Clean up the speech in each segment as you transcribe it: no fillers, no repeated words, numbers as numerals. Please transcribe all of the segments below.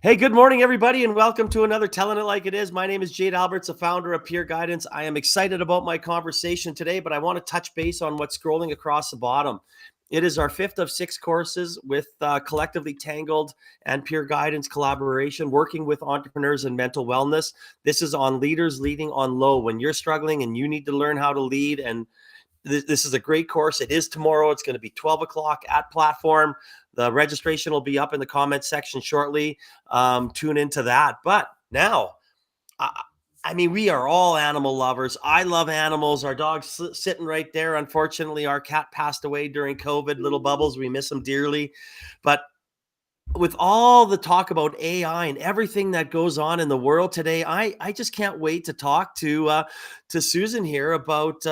Hey, good morning, everybody, and welcome to another Telling It Like It Is. My name is Jade Alberts, a founder of Peer Guidance. I am excited about my conversation today, but I want to touch base on what's scrolling across the bottom. It is our fifth of six courses with Collectively Tangled and Peer Guidance collaboration, working with entrepreneurs and mental wellness. This is on leaders leading on low. When you're struggling and you need to learn how to lead, and this is a great course. It is tomorrow. It's going to be 12 o'clock at platform. The registration will be up in the comment section shortly. Tune into that. But now, I mean, we are all animal lovers. I love animals. Our dog's sitting right there. Unfortunately, our cat passed away during COVID. Little Bubbles, we miss him dearly. But with all the talk about AI and everything that goes on in the world today, I just can't wait to talk to Susan here about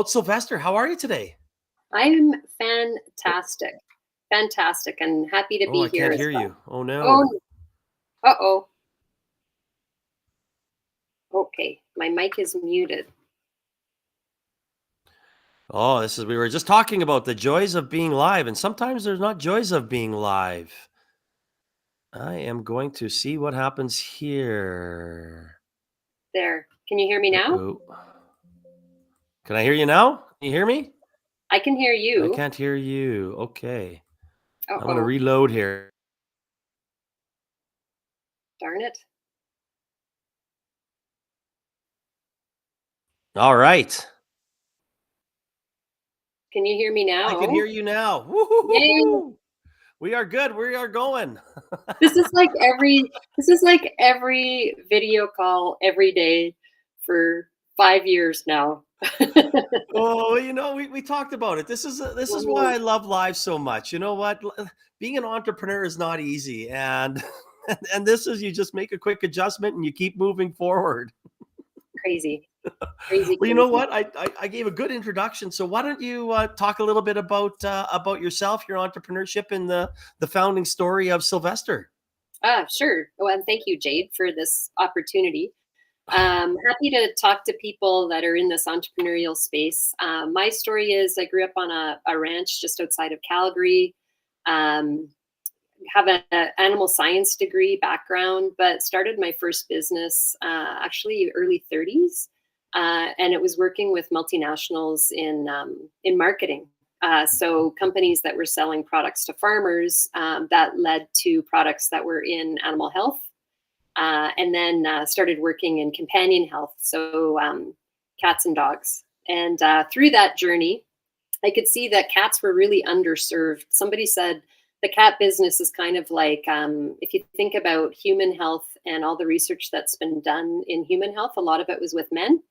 Sylvester. How are you today? I'm fantastic, fantastic, and happy to Oh, be I here can't as hear well. you. Oh no. Oh, uh-oh. Okay, my mic is muted. Oh, we were just talking about the joys of being live, and sometimes there's not joys of being live. I am going to see what happens here. There. Can you hear me now? Uh-oh. Can I hear you now? Can you hear me? I can hear I you. can't hear you. Okay. I'm going to Uh-oh. reload here. Darn it. All right. Can you hear me I can now? hear you now. Yay. Woo-hoo-hoo-hoo. We are good. We are going. This is like every video call every day for 5 years now. Oh, we talked about it. This is why I love live so much. You know what? Being an entrepreneur is not easy, and and this is, you just make a quick adjustment and you keep moving forward. Crazy, crazy, Well, you know crazy. what? I gave a good introduction. So why don't you talk a little bit about yourself, your entrepreneurship, and the founding story of Sylvester? Sure. Well, and thank you, Jade, for this opportunity. Happy to talk to people that are in this entrepreneurial space. My story is I grew up on a ranch just outside of Calgary. Um, have an animal science degree background, but started my first business actually early 30s, and it was working with multinationals in marketing. So companies that were selling products to farmers that led to products that were in animal health, and then started working in companion health, so cats and dogs. And through that journey, I could see that cats were really underserved. Somebody said the cat business is kind of like if you think about human health and all the research that's been done in human health, a lot of it was with men.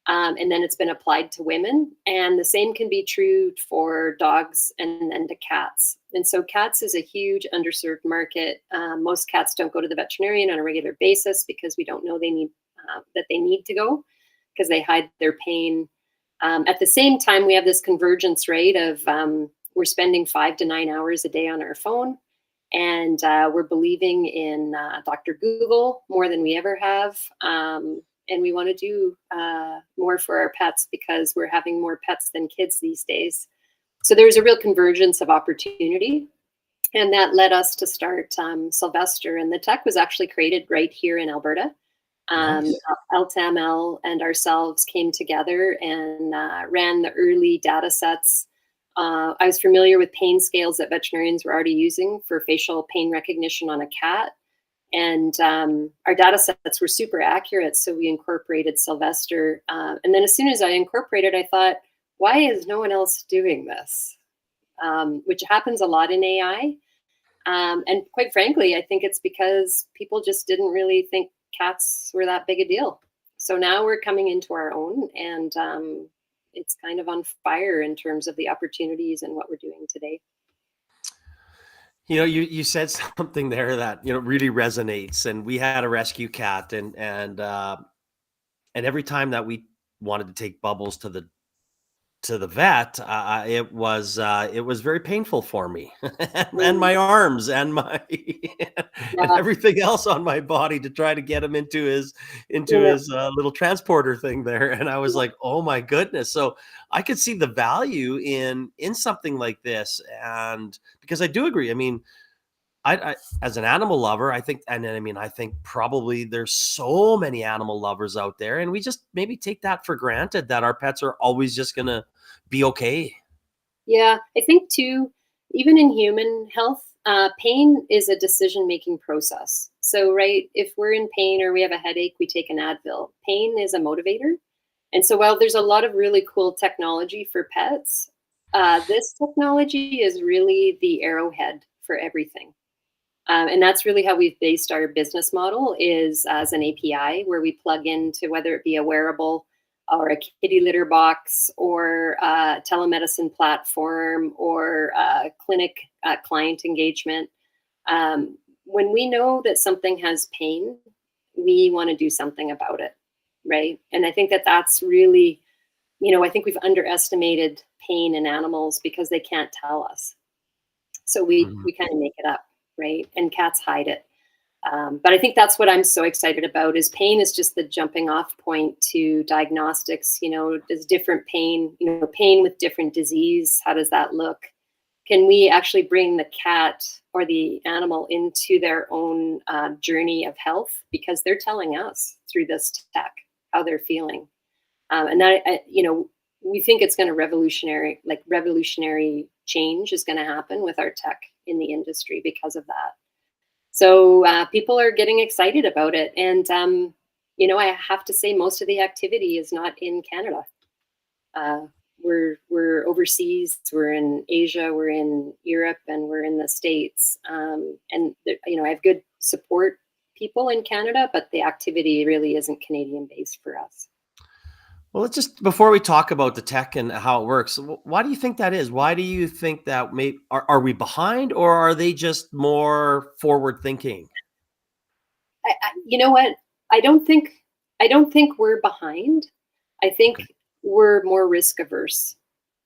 And then it's been applied to women. And the same can be true for dogs and then to cats. And so cats is a huge underserved market. Most cats don't go to the veterinarian on a regular basis because we don't know that they need to go, because they hide their pain. At the same time, we have this convergence rate of we're spending 5 to 9 hours a day on our phone. And we're believing in Dr. Google more than we ever have. And we want to do more for our pets because we're having more pets than kids these days. So there's a real convergence of opportunity. And that led us to start Sylvester. And the tech was actually created right here in Alberta. Nice. Alta and ourselves came together and ran the early data sets. I was familiar with pain scales that veterinarians were already using for facial pain recognition on a cat. And our data sets were super accurate, so we incorporated Sylvester. And then as soon as I incorporated, I thought, why is no one else doing this? Which happens a lot in AI. And quite frankly, I think it's because people just didn't really think cats were that big a deal. So now we're coming into our own, and it's kind of on fire in terms of the opportunities and what we're doing today. You said something there that really resonates. And we had a rescue cat, and every time that we wanted to take Bubbles to the vet, it was very painful for me, and Mm, my arms and my and yeah, everything else on my body to try to get him into his yeah, little transporter thing there. And I was like, oh my goodness. So I could see the value in something like this, and because I do agree. I mean, I as an animal lover, I think, and I mean, I think probably there's so many animal lovers out there, and we just maybe take that for granted that our pets are always just gonna be okay. Yeah, I think too, even in human health, pain is a decision-making process. So, right, if we're in pain or we have a headache, we take an Advil. Pain is a motivator. And so, while there's a lot of really cool technology for pets, this technology is really the arrowhead for everything. And that's really how we've based our business model is as an API where we plug into whether it be a wearable or a kitty litter box or a telemedicine platform or a clinic client engagement. When we know that something has pain, we want to do something about it, right? And I think that that's really, I think we've underestimated pain in animals because they can't tell us. So we Mhm. we kind of make it up, right? And cats hide it. But I think that's what I'm so excited about is pain is just the jumping off point to diagnostics. Does different pain, pain with different disease, how does that look? Can we actually bring the cat or the animal into their own journey of health because they're telling us through this tech how they're feeling, and that we think it's going to revolutionary change is going to happen with our tech in the industry because of that. So people are getting excited about it, and I have to say most of the activity is not in Canada. Uh, we're overseas. We're in Asia. We're in Europe, and we're in the States. I have good support people in Canada, but the activity really isn't Canadian based for us. Well, let's just before we talk about the tech and how it works, why do you think that is? Why do you think that are we behind or are they just more forward thinking? You know what? I don't think I don't think we're behind. I Okay. think we're more risk averse.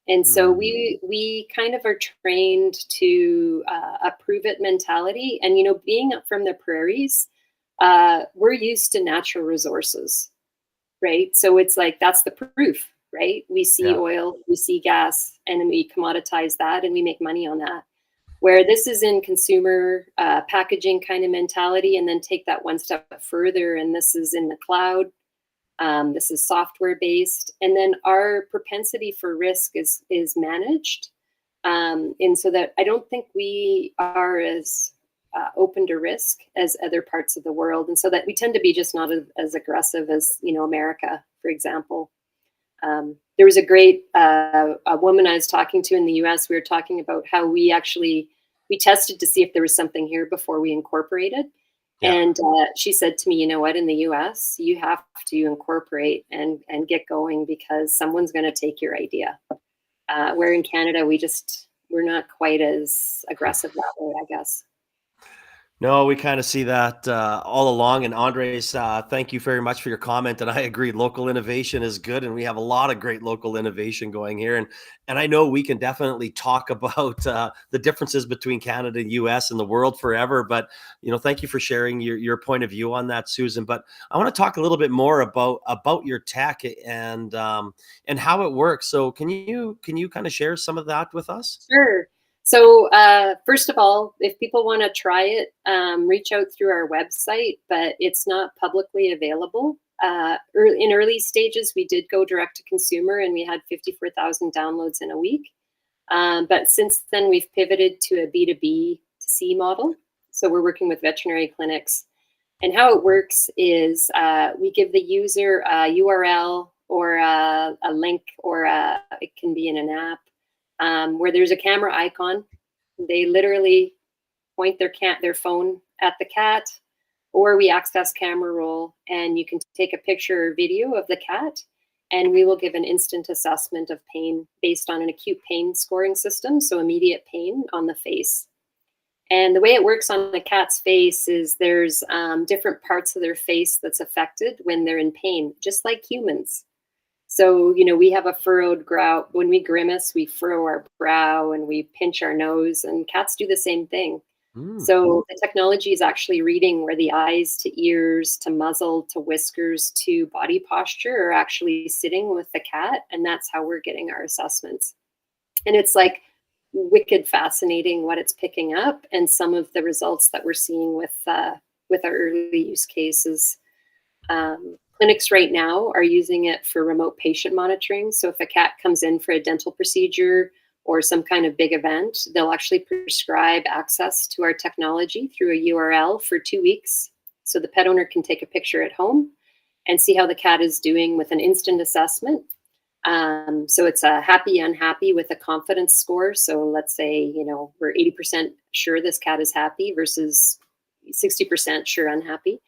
And so Mm, we kind of are trained to a prove it mentality. And being up from the prairies, we're used to natural resources, right? So it's like that's the proof, right? We see yeah. oil, we see gas, and then we commoditize that and we make money on that. Where this is in consumer packaging kind of mentality, and then take that one step further, and this is in the cloud. This is software based, and then our propensity for risk is managed, and so that I don't think we are as open to risk as other parts of the world, and so that we tend to be just not as aggressive as America, for example. There was a woman I was talking to in the U.S. We were talking about how we tested to see if there was something here before we incorporated. Yeah. And she said to me, you know what, in the US, you have to incorporate and get going because someone's going to take your idea. Where in Canada, we're not quite as aggressive that way, I guess. No, we kind of see that all along. And Andres, thank you very much for your comment. And I agree, local innovation is good, and we have a lot of great local innovation going here. And I know we can definitely talk about the differences between Canada and U.S. and the world forever. But thank you for sharing your point of view on that, Susan. But I want to talk a little bit more about your tech and how it works. So can you kind of share some of that with us? Sure. So, first of all, if people want to try it, reach out through our website, but it's not publicly available. In early stages, we did go direct to consumer and we had 54,000 downloads in a week. But since then, we've pivoted to a B2B to C model. So, we're working with veterinary clinics. And how it works is we give the user a URL or a link, or it can be in an app where there's a camera icon. They literally point their phone at the cat, or we access camera roll, and you can take a picture or video of the cat, and we will give an instant assessment of pain based on an acute pain scoring system, so immediate pain on the face. And the way it works on the cat's face is there's different parts of their face that's affected when they're in pain, just like humans. So, we have a furrowed brow. When we grimace, we furrow our brow and we pinch our nose, and cats do the same thing. Mm. So, the technology is actually reading where the eyes to ears to muzzle to whiskers to body posture are actually sitting with the cat. And that's how we're getting our assessments. And it's like wicked fascinating what it's picking up, and some of the results that we're seeing with our early use cases. Clinics right now are using it for remote patient monitoring. So if a cat comes in for a dental procedure or some kind of big event, they'll actually prescribe access to our technology through a URL for 2 weeks. So the pet owner can take a picture at home and see how the cat is doing with an instant assessment. So it's a happy, unhappy with a confidence score. So let's say, we're 80% sure this cat is happy versus 60% sure unhappy.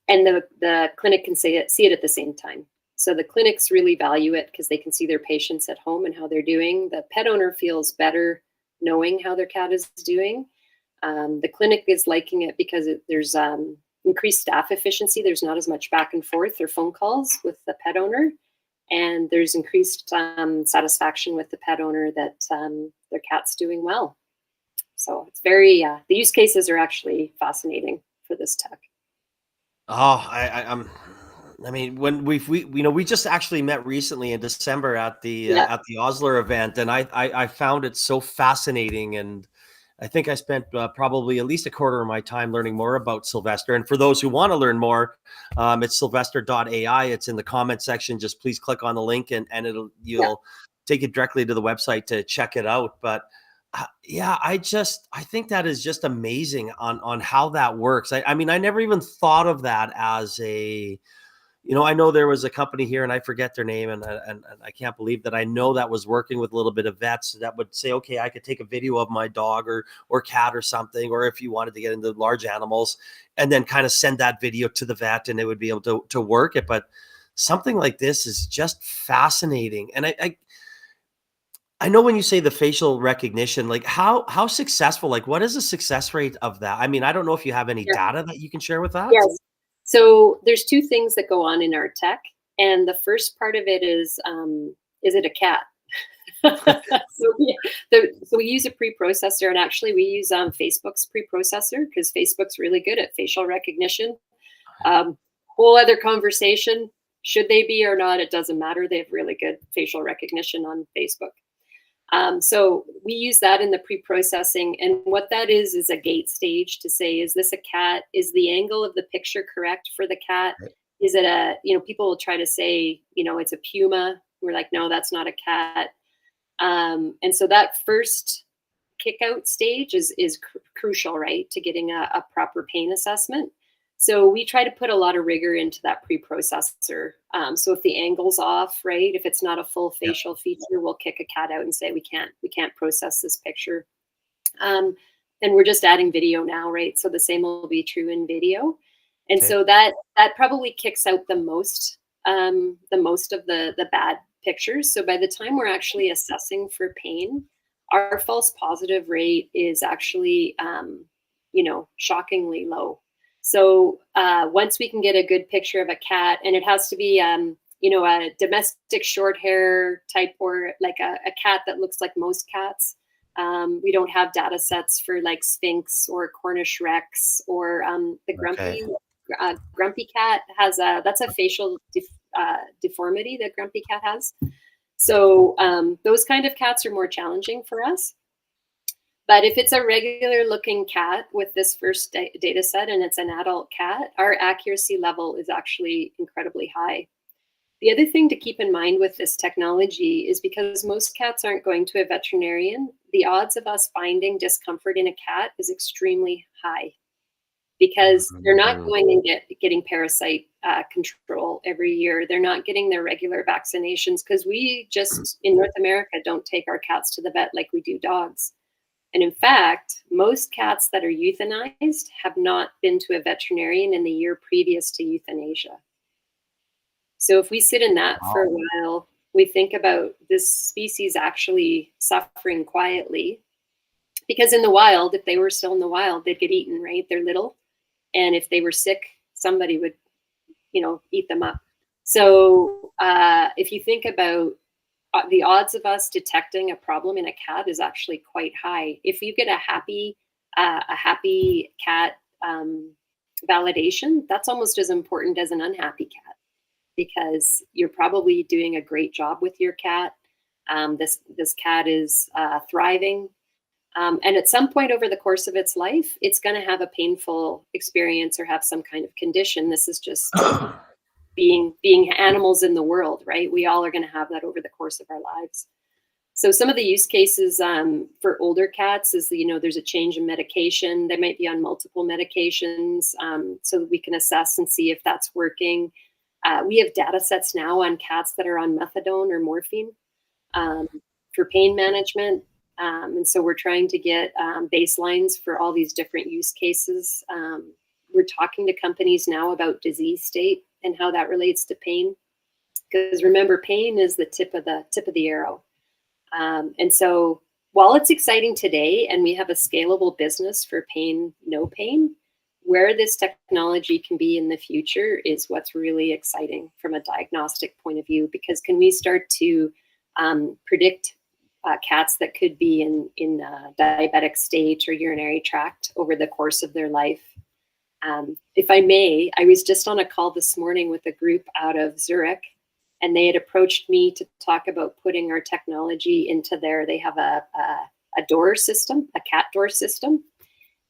And the clinic can see it at the same time. So the clinics really value it because they can see their patients at home and how they're doing. The pet owner feels better knowing how their cat is doing. The clinic is liking it because there's increased staff efficiency. There's not as much back and forth or phone calls with the pet owner. And there's increased satisfaction with the pet owner that their cat's doing well. So it's very, the use cases are actually fascinating for this tech. Oh, I mean, when we just actually met recently in December at the Osler event, and I found it so fascinating, and I think I spent probably at least a quarter of my time learning more about Sylvester. And for those who want to learn more, it's Sylvester.ai. It's in the comment section. Just please click on the link, and you'll take it directly to the website to check it out. But I think that is just amazing on how that works. I mean, I never even thought of that as a, I know there was a company here and I forget their name, and I can't believe that I know that was working with a little bit of vets that would say, okay, I could take a video of my dog or cat or something, or if you wanted to get into large animals, and then kind of send that video to the vet and it would be able to work it. But something like this is just fascinating. And I know when you say the facial recognition, like how successful, like what is the success rate of that? I mean, I don't know if you have any data that you can share with that. Yes. So there's two things that go on in our tech. And the first part of it is it a cat? So we use a preprocessor, and actually we use Facebook's preprocessor because Facebook's really good at facial recognition. Whole other conversation. Should they be or not? It doesn't matter. They have really good facial recognition on Facebook. So we use that in the pre-processing, and what that is a gate stage to say, is this a cat? Is the angle of the picture correct for the cat? Right. Is it people will try to say, it's a puma. We're like, no, that's not a cat. And so that first kick out stage is crucial, right, to getting a proper pain assessment. So we try to put a lot of rigor into that preprocessor. So if the angle's off, right, if it's not a full facial feature, we'll kick a cat out and say we can't process this picture. And we're just adding video now, right? So the same will be true in video. And so that probably kicks out the most of the bad pictures. So by the time we're actually assessing for pain, our false positive rate is actually shockingly low. So once we can get a good picture of a cat, and it has to be, a domestic short hair type, or like a cat that looks like most cats. We don't have data sets for like Sphinx or Cornish Rex or the Grumpy cat has that's a facial deformity that Grumpy cat has. So those kind of cats are more challenging for us. But if it's a regular looking cat with this first data set and it's an adult cat, our accuracy level is actually incredibly high. The other thing to keep in mind with this technology is because most cats aren't going to a veterinarian, the odds of us finding discomfort in a cat is extremely high, because they're not going and getting parasite control every year. They're not getting their regular vaccinations, because we just, in North America, don't take our cats to the vet like we do dogs. And in fact, most cats that are euthanized have not been to a veterinarian in the year previous to euthanasia. So if we sit in that for a while, we think about this species actually suffering quietly, because in the wild, if they were still in the wild, they'd get eaten, right? They're little. And if they were sick, somebody would, eat them up. So if you think about the odds of us detecting a problem in a cat is actually quite high. If you get a happy cat validation, that's almost as important as an unhappy cat, because you're probably doing a great job with your cat. This cat is thriving. And at some point over the course of its life, it's going to have a painful experience or have some kind of condition. This is just being animals in the world, right? We all are going to have that over the course of our lives. So some of the use cases for older cats is, there's a change in medication. They might be on multiple medications, so that we can assess and see if that's working. We have data sets now on cats that are on methadone or morphine for pain management. And so we're trying to get baselines for all these different use cases. We're talking to companies now about disease state and how that relates to pain. Because remember, pain is the tip of the arrow. And so while it's exciting today and we have a scalable business for pain, no pain, where this technology can be in the future is what's really exciting from a diagnostic point of view, because can we start to predict cats that could be in diabetic state or urinary tract over the course of their life. If I may, I was just on a call this morning with a group out of Zurich, and they had approached me to talk about putting our technology into they have a door system, a cat door system.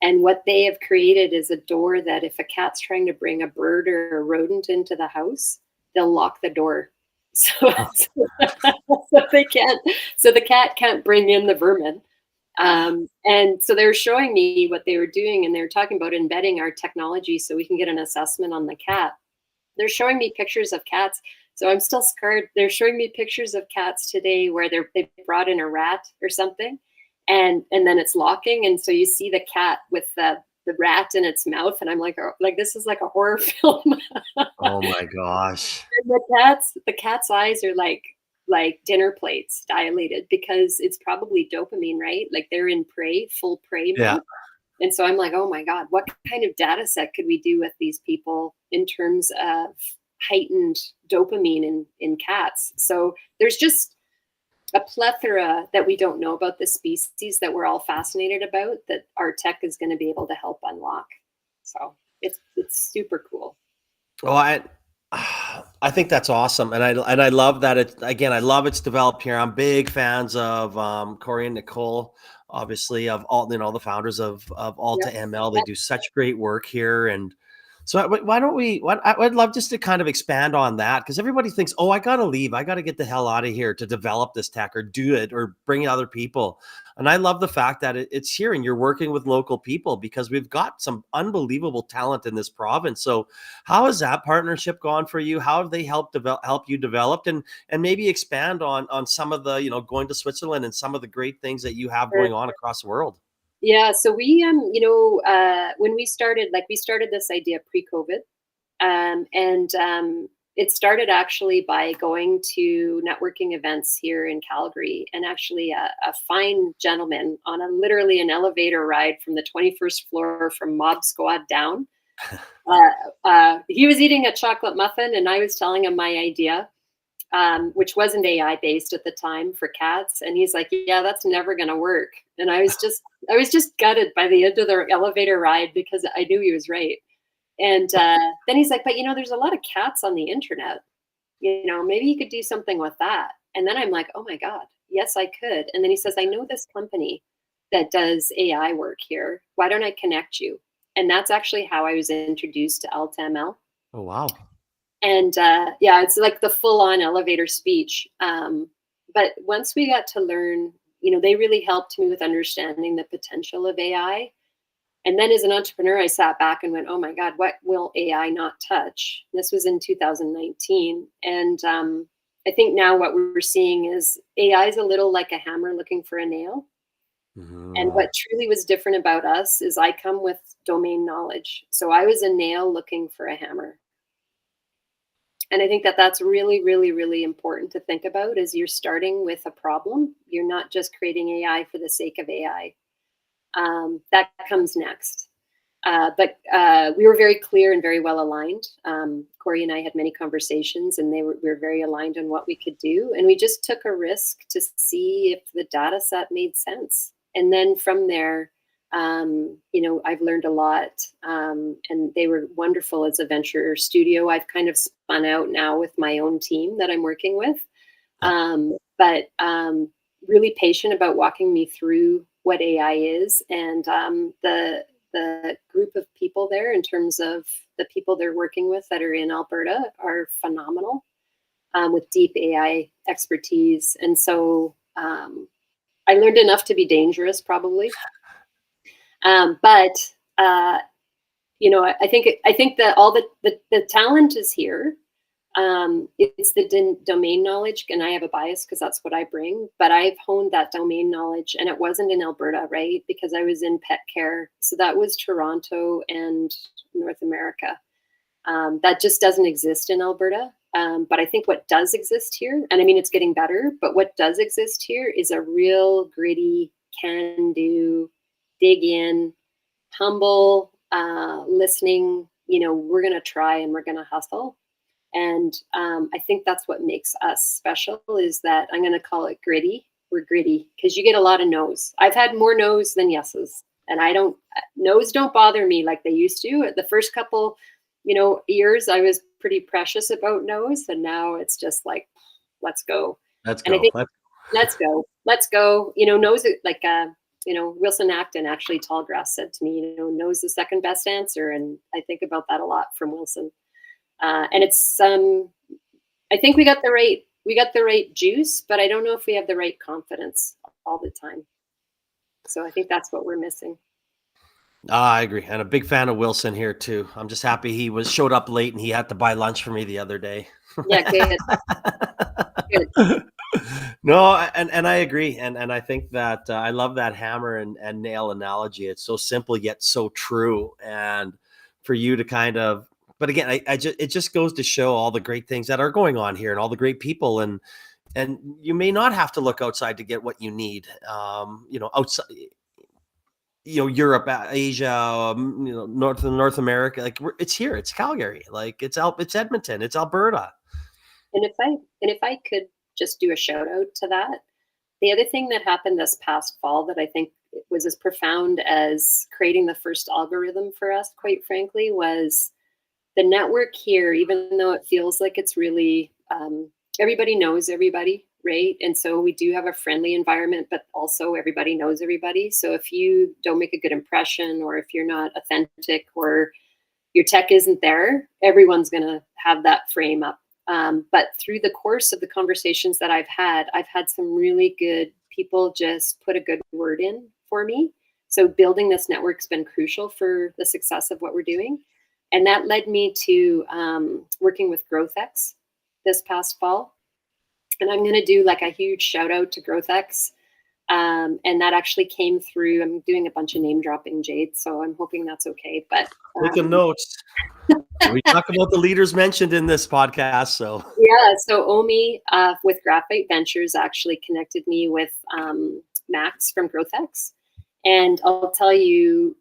And what they have created is a door that if a cat's trying to bring a bird or a rodent into the house, they'll lock the door. So they can't. So the cat can't bring in the vermin. And so they were showing me what they were doing, and they were talking about embedding our technology so we can get an assessment on the cat. They're showing me pictures of cats. So I'm still scared. They're showing me pictures of cats today where they brought in a rat or something, and then it's locking, and so you see the cat with the rat in its mouth, and I'm like this is like a horror film. Oh my gosh. And the cat's eyes are like dinner plates dilated because it's probably dopamine, right? Like they're in full prey mode. Yeah. And so I'm like, oh my God, what kind of data set could we do with these people in terms of heightened dopamine in cats? So there's just a plethora that we don't know about the species that we're all fascinated about that our tech is going to be able to help unlock. So it's super cool. Well, I think that's awesome, and I love that I love it's developed here. I'm big fans of Cory and Nicole, obviously, of all the founders of Alta ML. They do such great work here, and so why don't we? I'd love just to kind of expand on that, because everybody thinks, oh, I got to leave, I got to get the hell out of here to develop this tech or do it or bring other people. And I love the fact that it's here and you're working with local people, because we've got some unbelievable talent in this province. So how has that partnership gone for you? How have they help you develop and maybe expand on some of the, going to Switzerland and some of the great things that you have going on across the world? Yeah, so we when we started this idea pre-COVID, and it started actually by going to networking events here in Calgary, and actually a fine gentleman on literally an elevator ride from the 21st floor from Mob Squad down. He was eating a chocolate muffin, and I was telling him my idea, which wasn't AI based at the time for cats. And he's like, yeah, that's never going to work. And I was just gutted by the end of the elevator ride, because I knew he was right. And then he's like, but there's a lot of cats on the internet, maybe you could do something with that. And then I'm like, oh my God, yes, I could. And then he says, I know this company that does AI work here. Why don't I connect you? And that's actually how I was introduced to Alta ML. Oh, wow. And it's like the full-on elevator speech. But once we got to learn, they really helped me with understanding the potential of AI. And then as an entrepreneur, I sat back and went, oh my God, what will AI not touch? This was in 2019. And I think now what we're seeing is AI is a little like a hammer looking for a nail. Mm-hmm. And what truly was different about us is I come with domain knowledge. So I was a nail looking for a hammer. And I think that that's really, really, really important to think about as you're starting with a problem. You're not just creating AI for the sake of AI. That comes next. But we were very clear and very well aligned. Cory and I had many conversations, and we were very aligned on what we could do. And we just took a risk to see if the data set made sense. And then from there, I've learned a lot, and they were wonderful as a venture studio. I've kind of spun out now with my own team that I'm working with. but really patient about walking me through what AI is, and the group of people there, in terms of the people they're working with that are in Alberta, are phenomenal, with deep AI expertise. And so I learned enough to be dangerous, probably. But I think that all the talent is here. It's the domain knowledge, and I have a bias because that's what I bring, but I've honed that domain knowledge, and it wasn't in Alberta, right? Because I was in pet care. So that was Toronto and North America. That just doesn't exist in Alberta. But I think what does exist here, and I mean, it's getting better, but what does exist here is a real gritty, can do, dig in, humble, listening, we're going to try and we're going to hustle. And I think that's what makes us special, is that I'm going to call it gritty. We're gritty because you get a lot of no's. I've had more no's than yeses, and no's don't bother me like they used to. The first couple, years, I was pretty precious about no's, and now it's just like, let's go. Let's And go. I think, let's go. No's like, Wilson Acton, actually, Tallgrass, said to me, no's the second best answer. And I think about that a lot from Wilson. And it's, I think we got the right juice, but I don't know if we have the right confidence all the time. So I think that's what we're missing. I agree. And a big fan of Wilson here too. I'm just happy he showed up late and he had to buy lunch for me the other day. Yeah, good. Good. No, and I agree. And I think that I love that hammer and nail analogy. It's so simple yet so true. And for you to kind of, but again, it just goes to show all the great things that are going on here and all the great people. And you may not have to look outside to get what you need. Outside, Europe, Asia, North America, like it's here, it's Calgary, like it's Edmonton, it's Alberta. And if I could just do a shout out to that, the other thing that happened this past fall that I think was as profound as creating the first algorithm for us, quite frankly, was the network here. Even though it feels like it's really everybody knows everybody, right? And so we do have a friendly environment, but also everybody knows everybody. So if you don't make a good impression, or if you're not authentic, or your tech isn't there, everyone's going to have that frame up. But through the course of the conversations that I've had some really good people just put a good word in for me. So building this network's been crucial for the success of what we're doing. And that led me to working with GrowthX this past fall. And I'm going to do like a huge shout out to GrowthX. And that actually came through. I'm doing a bunch of name dropping, Jade, so I'm hoping that's okay. But taking notes. We talk about the leaders mentioned in this podcast. So yeah, so Omi with Graphite Ventures actually connected me with Max from GrowthX. And I'll tell you,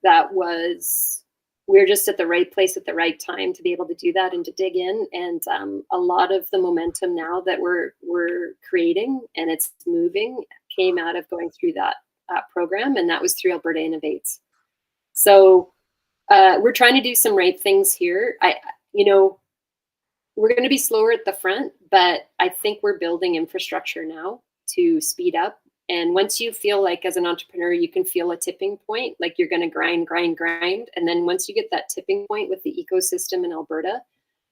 we're just at the right place at the right time to be able to do that and to dig in. And a lot of the momentum now that we're creating and it's moving came out of going through that program, and that was through Alberta Innovates. So we're trying to do some right things here. We're going to be slower at the front, but I think we're building infrastructure now to speed up. And once you feel like, as an entrepreneur, you can feel a tipping point, like you're going to grind. And then once you get that tipping point with the ecosystem in Alberta,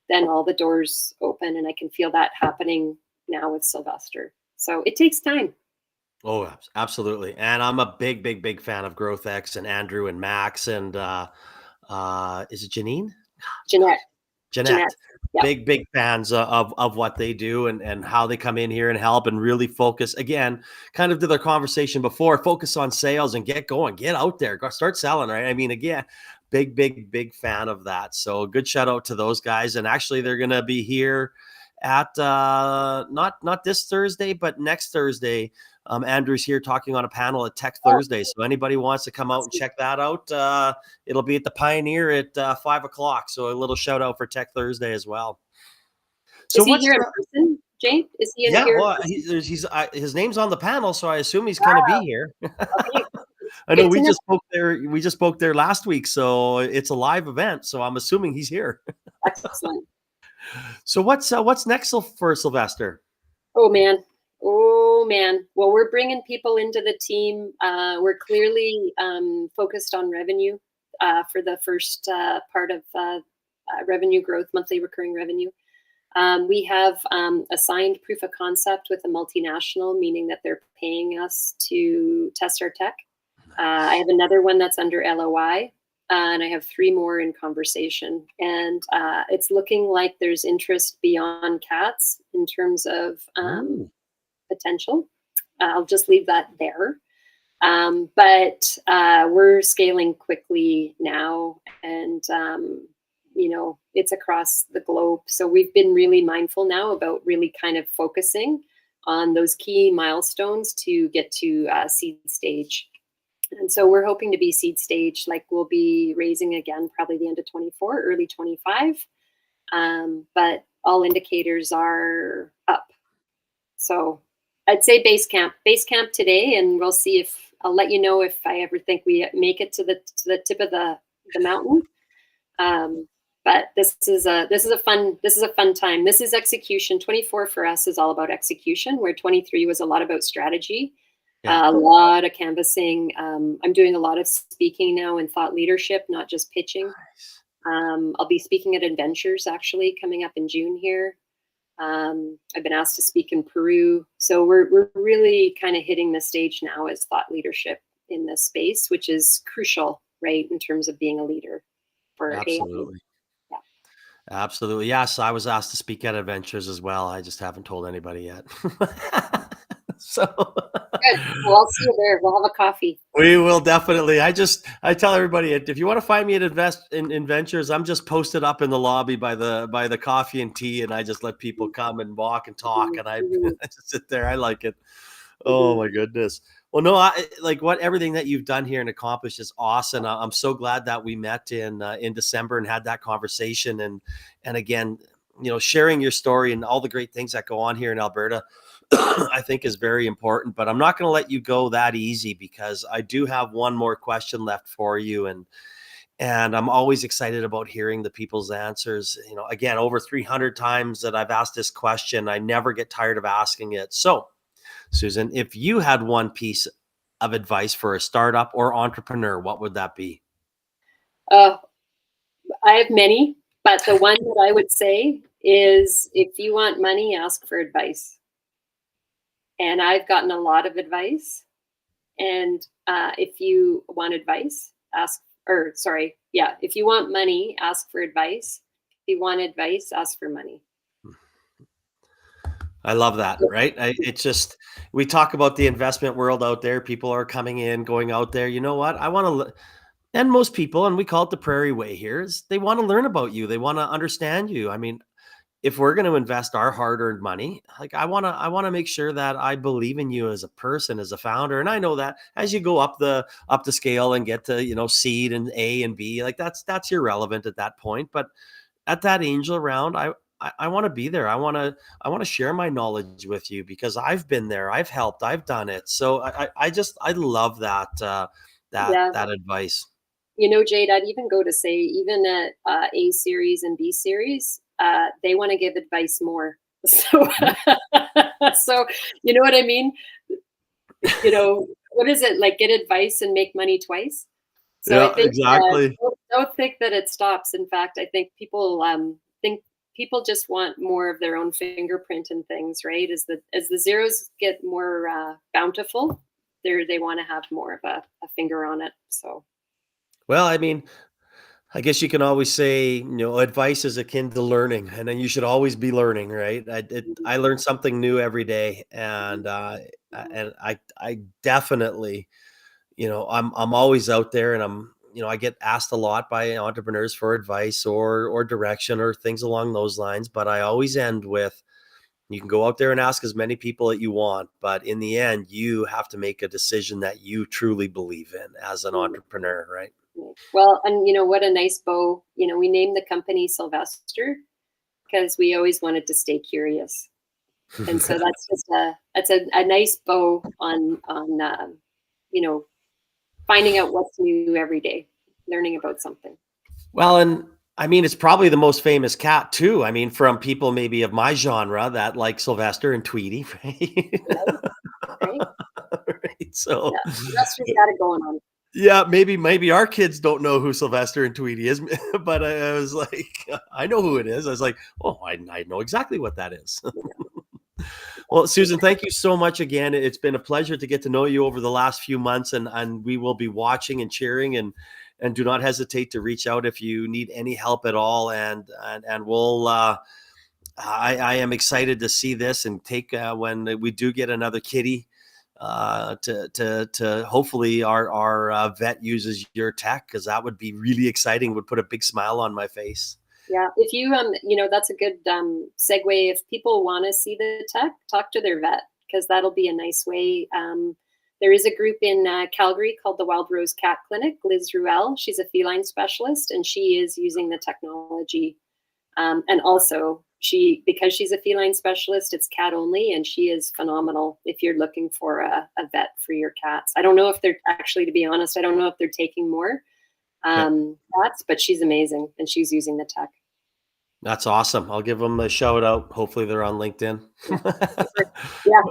then all the doors open. And I can feel that happening now with Sylvester. So it takes time. Oh, absolutely. And I'm a big fan of GrowthX and Andrew and Max and is it Jeanette? Jeanette. Yep. Big fans of what they do and how they come in here and help and really focus, again, kind of to their conversation before, focus on sales and get going, get out there, go start selling, right? I mean, again, big fan of that. So good shout out to those guys. And actually they're going to be here at not this Thursday, but next Thursday. Andrew's here talking on a panel at Tech Thursday. So anybody wants to come out and check that out, it'll be at the Pioneer at 5:00. So a little shout out for Tech Thursday as well. So is he here in person, Jay? Is he in here? Well, his name's on the panel, so I assume he's going to be here. Okay. I know we just spoke there last week, so it's a live event. So I'm assuming he's here. Excellent. So what's next for Sylvester? Oh man. Oh man. Well, we're bringing people into the team. We're clearly focused on revenue for the first part of revenue growth, monthly recurring revenue. We have a signed proof of concept with a multinational, meaning that they're paying us to test our tech. I have another one that's under LOI, and I have 3 more in conversation. And it's looking like there's interest beyond cats in terms of potential. I'll just leave that there. But we're scaling quickly now, and it's across the globe. So we've been really mindful now about really kind of focusing on those key milestones to get to seed stage. And so we're hoping to be seed stage, like we'll be raising again, probably the end of 24, early 25. But all indicators are up. So I'd say base camp today, and we'll see if I'll let you know if I ever think we make it to the tip of the mountain. But this is a fun time. This is execution. 24 for us is all about execution, where 23 was a lot about strategy, a lot of canvassing. I'm doing a lot of speaking now and thought leadership, not just pitching. Nice. I'll be speaking at Adventures actually coming up in June here. I've been asked to speak in Peru. So we're really kind of hitting the stage now as thought leadership in this space, which is crucial, right, in terms of being a leader for Absolutely. AI. Absolutely. Yes, I was asked to speak at Adventures as well. I just haven't told anybody yet. So Good. Well, I'll see you there. We'll have a coffee. we will definitely. I tell everybody, if you want to find me at in Ventures, I'm just posted up in the lobby by the coffee and tea, and I just let people come and walk and talk, and I, I just sit there. I like it. Oh my goodness. Well, no, I like everything that you've done here and accomplished is awesome. I'm so glad that we met in December and had that conversation, and again, sharing your story and all the great things that go on here in Alberta, I think is very important. But I'm not going to let you go that easy, because I do have one more question left for you, and I'm always excited about hearing the people's answers. Again, over 300 times that I've asked this question, I never get tired of asking it. So, Susan, if you had one piece of advice for a startup or entrepreneur, what would that be? I have many, but the one that I would say is, if you want money, ask for advice. And I've gotten a lot of advice. And if you want advice, if you want money, ask for advice. If you want advice, ask for money. I love that, right? It's just, we talk about the investment world out there. People are coming in, going out there. You know what? I want to, and most people, and we call it the Prairie Way here, is they want to learn about you. They want to understand you. I mean, if we're going to invest our hard-earned money, like I want to make sure that I believe in you as a person, as a founder. And I know that as you go up the scale and get to, seed and A and B, like that's irrelevant at that point. But at that angel round, I want to be there. I want to share my knowledge with you, because I've been there, I've helped, I've done it. So I love that that advice. Jade, I'd even go to say, even at A series and B series, they want to give advice more. So, so you know what I mean? What is it like? Get advice and make money twice. So Yeah, I think exactly. don't think that it stops. In fact, I think people think people just want more of their own fingerprint in things, right? As the zeros get more bountiful, they want to have more of a finger on it. So. Well, I mean, I guess you can always say, advice is akin to learning, and then you should always be learning, right? I learn something new every day, and I definitely, I'm always out there, and I get asked a lot by entrepreneurs for advice or direction or things along those lines. But I always end with, you can go out there and ask as many people that you want, but in the end, you have to make a decision that you truly believe in as an entrepreneur, right? Well, and what a nice bow. We named the company Sylvester because we always wanted to stay curious. And so that's just a nice bow on finding out what's new every day, learning about something. Well, and I mean, it's probably the most famous cat too. I mean, from people maybe of my genre that like Sylvester and Tweety, right? Right, right. Right, so, Yeah, Sylvester's got it going on. yeah, maybe our kids don't know who Sylvester and Tweety is, but I was like, I know who it is. I was like, "Oh, I know exactly what that is." Yeah, Well, Susan, thank you so much again. It's been a pleasure to get to know you over the last few months, and we will be watching and cheering, and do not hesitate to reach out if you need any help at all. And we'll I am excited to see this and take when we do get another kitty. To hopefully our vet uses your tech, because that would be really exciting. Would put a big smile on my face. yeah. If you that's a good segue. If people want to see the tech, talk to their vet, because that'll be a nice way. There is a group in Calgary called the Wild Rose Cat Clinic. Liz Ruel, she's a feline specialist, and she is using the technology. And also, because she's a feline specialist, it's cat only, and she is phenomenal if you're looking for a vet for your cats. I don't know if they're actually, to be honest, I don't know if they're taking more Okay. cats, but she's amazing, and she's using the tech. That's awesome. I'll give them a shout out. Hopefully they're on LinkedIn. Yeah, super. Yeah.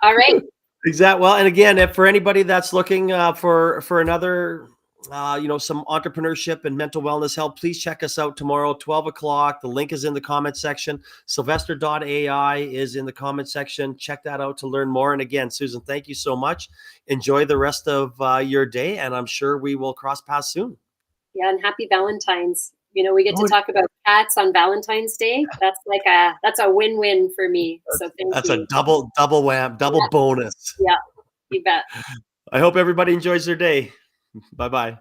All right. Exactly. Well, and again, if for anybody that's looking for another, some entrepreneurship and mental wellness help, please check us out tomorrow, 12 o'clock. The link is in the comment section. Sylvester.ai is in the comment section. Check that out to learn more. And again, Susan, thank you so much. Enjoy the rest of your day, and I'm sure we will cross paths soon. Yeah, and happy Valentine's. We get to Oh, talk about cats on Valentine's Day. That's a win-win for me. So thank that's a you. double wham, double Yeah, bonus. yeah, you bet. I hope everybody enjoys their day. Bye bye.